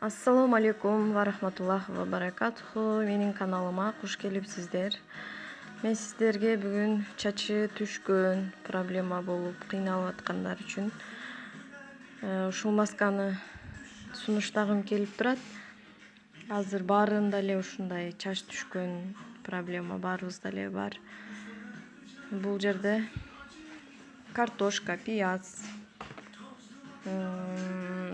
Ассаламу алейкум ва рахматуллахи ва баракатуху. Менин каналыма куш келипсиздер. Мен сиздерге бүгүн чачы түшкөн, проблема болуп кыйналып аткандар үчүн ушул масканы сунуштагым келип турат. Азыр баарында эле ушундай чач түшкөн проблема баарыбызда эле бар. Бул жерде картошка, пияз,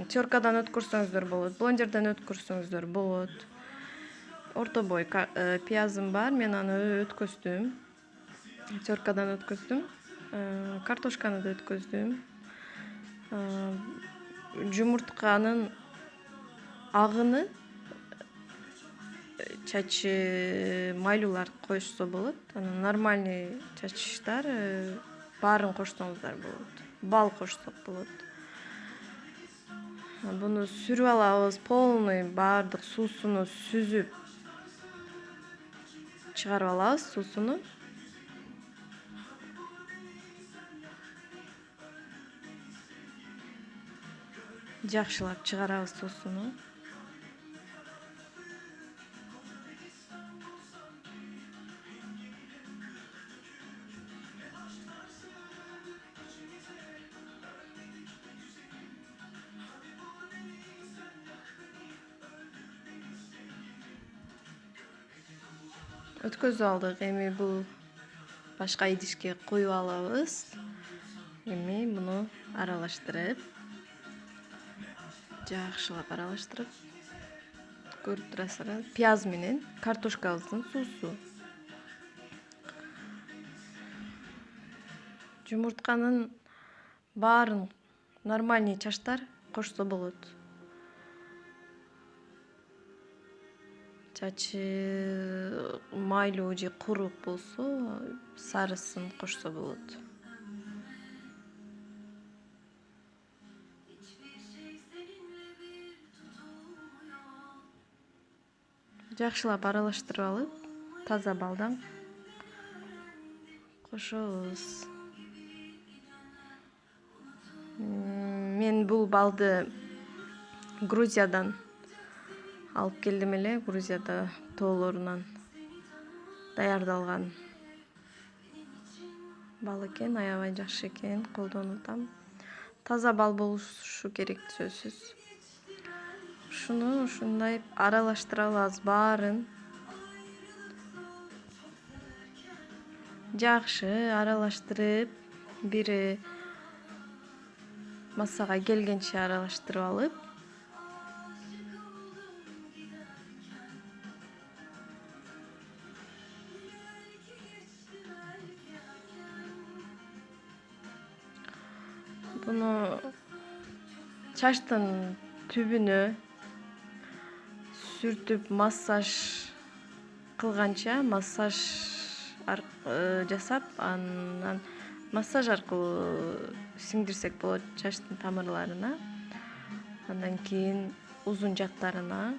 теркадан өткөрсөңүздөр болот, блендерден өткөрсөңүздөр болот. Орто бой пиязым бар, мен аны өткөздүм. Теркадан өткөздүм. Картошканы да өткөздүм. Жумуртканын агыны чачы майлуулар коюшса болот. Анан нормальный чачыштар баарын кошсоңуздар болот. Бал кошсок болот. Буну сүрүп алабыз, полный баардык суусуну сүзүп чыгарып алабыз суусуну. Жакшылап чыгарабыз суусуну. Өткөзүп алдык. Эми бул башка идишке коюп алабыз. Эми муну аралаштырып, жакшылап аралаштырып, көрүп турасыздар, пияз менен картошкабыздын суусу. Жумуртканын баарын нормальный чачтар кошсо болот. Чачы майлуу же курук болсо, сарысын кошсо болот. Жакшылап аралаштырып алып, таза балдан кошобуз. Мен бул балды Грузиядан алып келдим эле. Грузияда тоолорунан даярдалган бал экен, аябай жакшы экен, колдонуп атам. Таза бал болушу керек сөзсүз. Ушуну ушундай аралаштыра алабыз баарын. Жакшы аралаштырып, бир массага келгенче аралаштырып алып, буну чачтын түбүнө сүртүп массаж кылганча, массаж жасап, анан массаж аркылуу сиңдирсек болот чачтын тамырларына. Андан кийин узун жактарына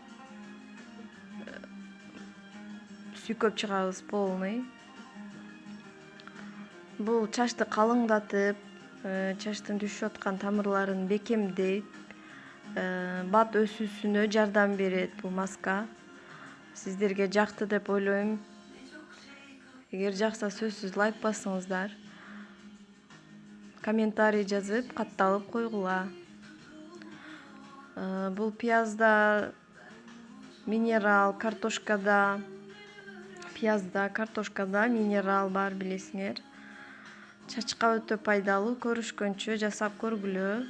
сүйкөп чыгабыз полный. Бул чачты калыңдатып, чачтын түшүп аткан тамырларын бекемдейт, бат өсүүсүнө жардам берет бул маска. Сиздерге жакты деп ойлойм. Эгер жакса сөзсүз лайк басыңыздар. Комментарий жазып, катталып койгула. Бул пиязда минерал, картошкада, пиязда, картошкада минерал бар, билесиңер. Чачка өтө пайдалуу. Көрүшкөнчө жасап көргүлө.